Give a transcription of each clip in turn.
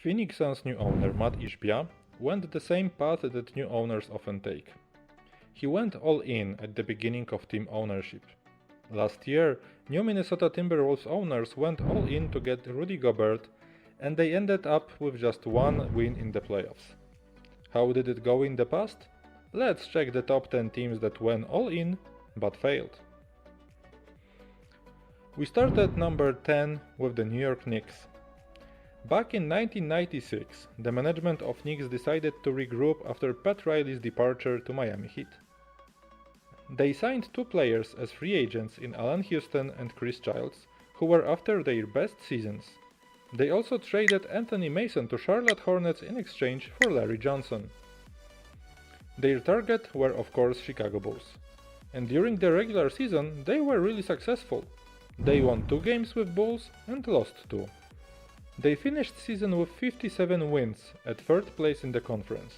Phoenix Suns' new owner, Matt Ishbia, went the same path that new owners often take. He went all in at the beginning of team ownership. Last year, new Minnesota Timberwolves owners went all in to get Rudy Gobert, and they ended up with just one win in the playoffs. How did it go in the past? Let's check the top 10 teams that went all in but failed. We start at number 10 with the New York Knicks. Back in 1996, the management of Knicks decided to regroup after Pat Riley's departure to Miami Heat. They signed two players as free agents in Allen Houston and Chris Childs, who were after their best seasons. They also traded Anthony Mason to Charlotte Hornets in exchange for Larry Johnson. Their target were of course Chicago Bulls. And during the regular season they were really successful. They won 2 games with Bulls and lost 2. They finished season with 57 wins at 3rd place in the conference,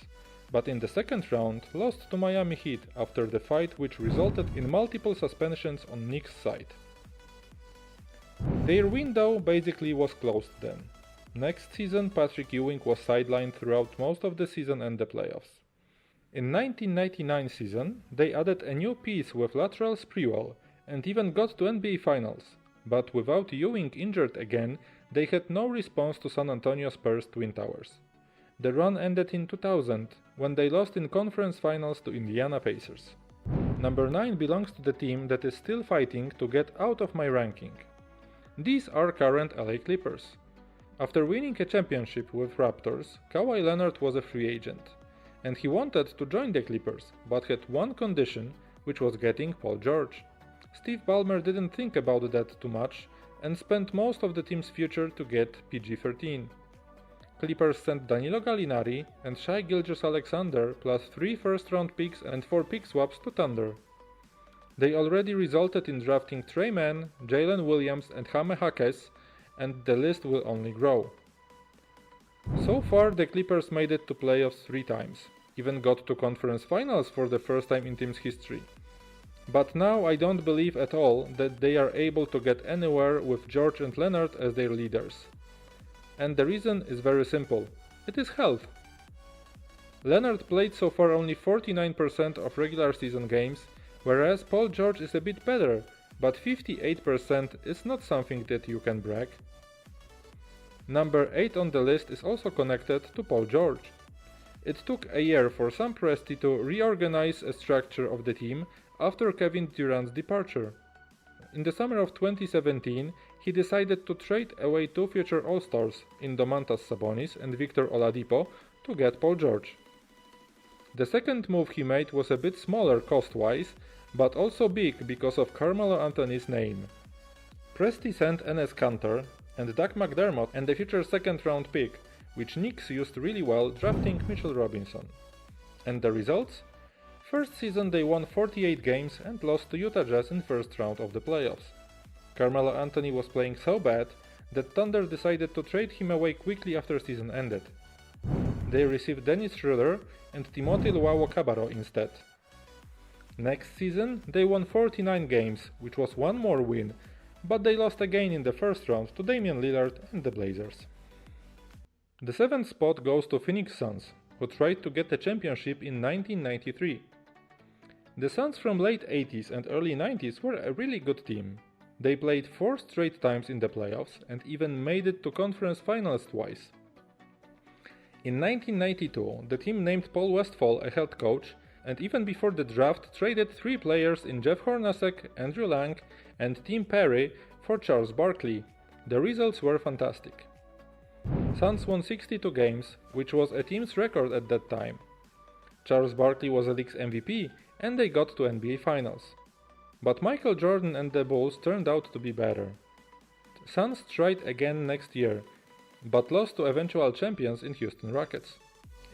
but in the second round lost to Miami Heat after the fight which resulted in multiple suspensions on Knicks' side. Their window basically was closed then. Next season Patrick Ewing was sidelined throughout most of the season and the playoffs. In 1999 season they added a new piece with Latrell Sprewell and even got to NBA Finals, but without Ewing injured again, they had no response to San Antonio Spurs' Twin Towers. The run ended in 2000, when they lost in conference finals to Indiana Pacers. Number 9 belongs to the team that is still fighting to get out of my ranking. These are current LA Clippers. After winning a championship with Raptors, Kawhi Leonard was a free agent, and he wanted to join the Clippers, but had one condition, which was getting Paul George. Steve Ballmer didn't think about that too much and spent most of the team's future to get PG-13. Clippers sent Danilo Gallinari and Shai Gilgeous-Alexander plus 3 first-round picks and 4 pick swaps to Thunder. They already resulted in drafting Trey Mann, Jalen Williams and Jaime Jaquez, and the list will only grow. So far the Clippers made it to playoffs 3 times, even got to conference finals for the first time in team's history. But now I don't believe at all that they are able to get anywhere with George and Leonard as their leaders. And the reason is very simple. It is health. Leonard played so far only 49% of regular season games, whereas Paul George is a bit better, but 58% is not something that you can brag. Number 8 on the list is also connected to Paul George. It took a year for Sam Presti to reorganize a structure of the team after Kevin Durant's departure. In the summer of 2017, he decided to trade away 2 future All-Stars in Domantas Sabonis and Victor Oladipo to get Paul George. The second move he made was a bit smaller cost-wise, but also big because of Carmelo Anthony's name. Presti sent Enes Kanter and Doug McDermott and a future second-round pick, which Knicks used really well drafting Mitchell Robinson. And the results? First season they won 48 games and lost to Utah Jazz in first round of the playoffs. Carmelo Anthony was playing so bad that Thunder decided to trade him away quickly after season ended. They received Dennis Schroeder and Timothy Luwawu-Cabarrot instead. Next season they won 49 games, which was one more win, but they lost again in the first round to Damian Lillard and the Blazers. The 7th spot goes to Phoenix Suns, who tried to get the championship in 1993. The Suns from late 80s and early 90s were a really good team. They played 4 straight times in the playoffs and even made it to conference finals twice. In 1992, the team named Paul Westphal a head coach and even before the draft traded 3 players in Jeff Hornacek, Andrew Lang and Tim Perry for Charles Barkley. The results were fantastic. Suns won 62 games, which was a team's record at that time. Charles Barkley was the league's MVP and they got to NBA Finals. But Michael Jordan and the Bulls turned out to be better. Suns tried again next year, but lost to eventual champions in Houston Rockets.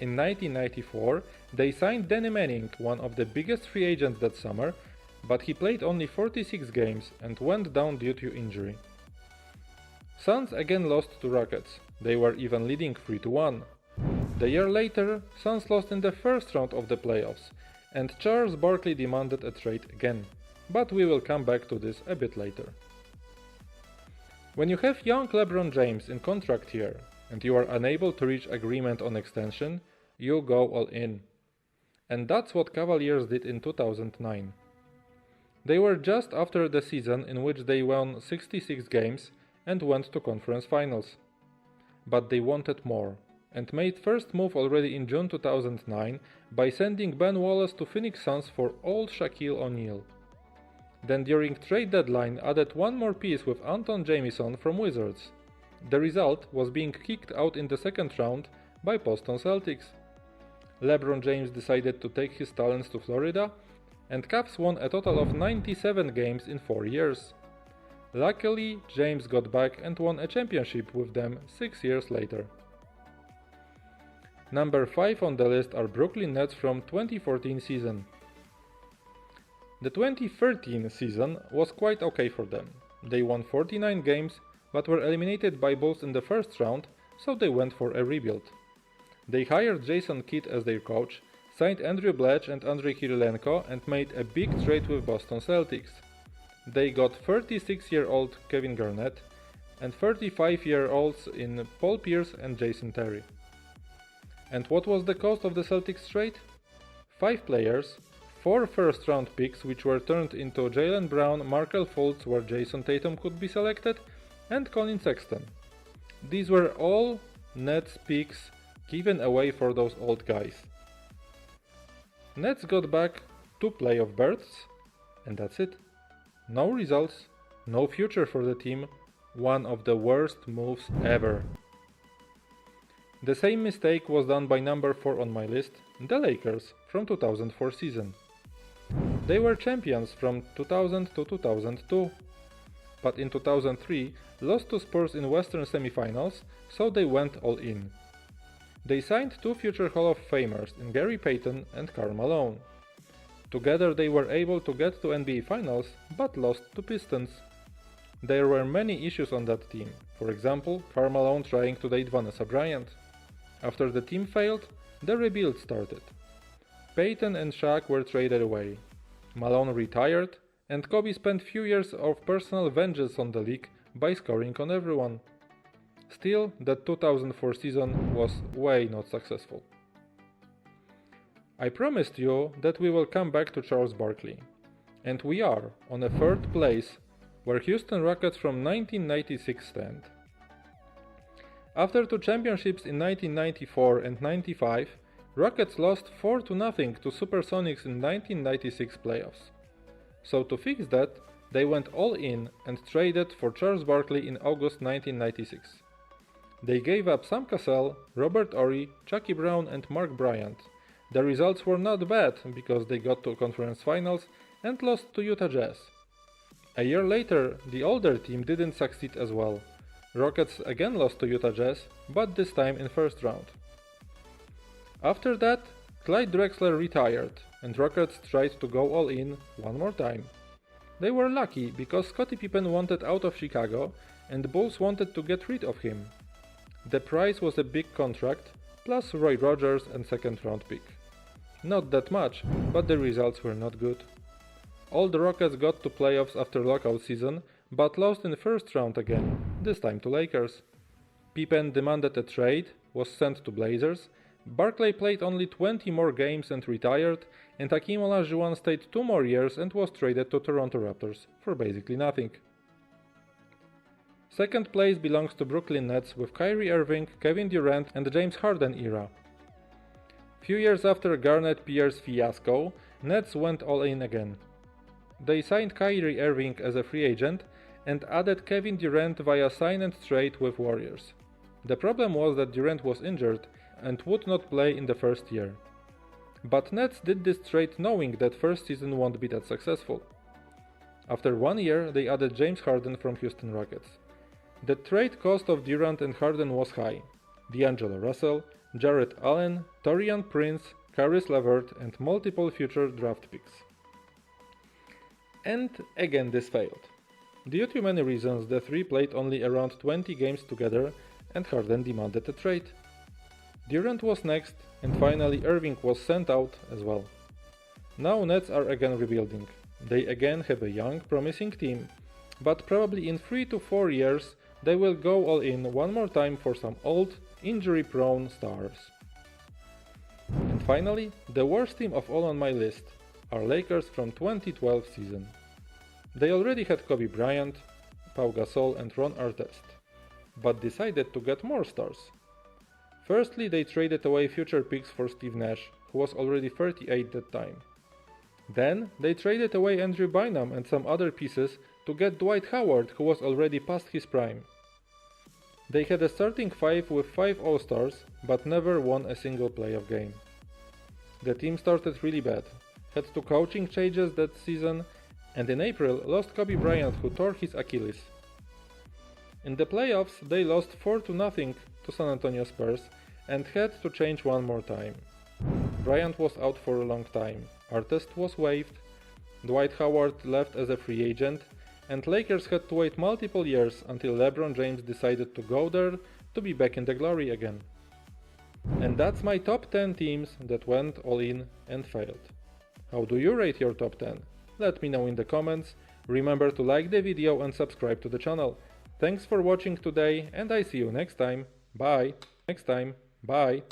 In 1994, they signed Danny Manning, one of the biggest free agents that summer, but he played only 46 games and went down due to injury. Suns again lost to Rockets. They were even leading 3-1. The year later, Suns lost in the first round of the playoffs, and Charles Barkley demanded a trade again. But we will come back to this a bit later. When you have young LeBron James in contract year, and you are unable to reach agreement on extension, you go all in. And that's what Cavaliers did in 2009. They were just after the season in which they won 66 games and went to conference finals. But they wanted more, and made first move already in June 2009 by sending Ben Wallace to Phoenix Suns for old Shaquille O'Neal. Then during trade deadline added one more piece with Anton Jamison from Wizards. The result was being kicked out in the second round by Boston Celtics. LeBron James decided to take his talents to Florida, and Cavs won a total of 97 games in 4 years. Luckily, James got back and won a championship with them 6 years later. Number 5 on the list are Brooklyn Nets from 2014 season. The 2013 season was quite okay for them. They won 49 games, but were eliminated by Bulls in the first round, so they went for a rebuild. They hired Jason Kidd as their coach, signed Andrew Bledsoe and Andrei Kirilenko, and made a big trade with Boston Celtics. They got 36-year-old Kevin Garnett and 35-year-olds in Paul Pierce and Jason Terry. And what was the cost of the Celtics trade? 5 players, 4 first-round picks which were turned into Jaylen Brown, Markelle Fultz where Jason Tatum could be selected, and Colin Sexton. These were all Nets picks given away for those old guys. Nets got back 2 playoff berths, and that's it. No results, no future for the team, one of the worst moves ever. The same mistake was done by number 4 on my list, the Lakers, from 2004 season. They were champions from 2000 to 2002, but in 2003 lost to Spurs in Western semifinals, so they went all in. They signed 2 future Hall of Famers in Gary Payton and Karl Malone. Together they were able to get to NBA Finals, but lost to Pistons. There were many issues on that team, for example, Karl Malone trying to date Vanessa Bryant. After the team failed, the rebuild started. Payton and Shaq were traded away. Malone retired, and Kobe spent few years of personal vengeance on the league by scoring on everyone. Still, that 2004 season was way not successful. I promised you that we will come back to Charles Barkley, and we are on a 3rd place where Houston Rockets from 1996 stand. After 2 championships in 1994 and 95, Rockets lost 4-0 to Supersonics in 1996 playoffs. So to fix that, they went all in and traded for Charles Barkley in August 1996. They gave up Sam Cassell, Robert Horry, Chucky Brown and Mark Bryant. The results were not bad because they got to conference finals and lost to Utah Jazz. A year later, the older team didn't succeed as well. Rockets again lost to Utah Jazz, but this time in first round. After that, Clyde Drexler retired, and Rockets tried to go all in one more time. They were lucky because Scottie Pippen wanted out of Chicago, and the Bulls wanted to get rid of him. The price was a big contract, plus Roy Rogers and 2nd round pick. Not that much, but the results were not good. All the Rockets got to playoffs after lockout season, but lost in the first round again, this time to Lakers. Pippen demanded a trade, was sent to Blazers, Barkley played only 20 more games and retired, and Hakeem Olajuwon stayed 2 more years and was traded to Toronto Raptors for basically nothing. 2nd place belongs to Brooklyn Nets with Kyrie Irving, Kevin Durant and the James Harden era. Few years after Garnett-Pierce fiasco, Nets went all in again. They signed Kyrie Irving as a free agent and added Kevin Durant via sign and trade with Warriors. The problem was that Durant was injured and would not play in the first year. But Nets did this trade knowing that first season won't be that successful. After 1 year, they added James Harden from Houston Rockets. The trade cost of Durant and Harden was high. D'Angelo Russell, Jarrett Allen, Taurean Prince, Caris LeVert and multiple future draft picks. And again this failed. Due to many reasons, the three played only around 20 games together and Harden demanded a trade. Durant was next, and finally Irving was sent out as well. Now Nets are again rebuilding. They again have a young, promising team, but probably in 3 to 4 years they will go all in one more time for some old, injury-prone stars. And finally, the worst team of all on my list are Lakers from 2012 season. They already had Kobe Bryant, Pau Gasol and Ron Artest, but decided to get more stars. Firstly, they traded away future picks for Steve Nash, who was already 38 that time. Then, they traded away Andrew Bynum and some other pieces to get Dwight Howard, who was already past his prime. They had a starting five with 5 All-Stars, but never won a single playoff game. The team started really bad, had 2 coaching changes that season, and in April lost Kobe Bryant, who tore his Achilles. In the playoffs, they lost 4-0 to San Antonio Spurs and had to change one more time. Bryant was out for a long time, Artest was waived, Dwight Howard left as a free agent, and Lakers had to wait multiple years until LeBron James decided to go there to be back in the glory again. And that's my top 10 teams that went all in and failed. How do you rate your top 10? Let me know in the comments. Remember to like the video and subscribe to the channel. Thanks for watching today and I see you next time. Bye. Next time. Bye.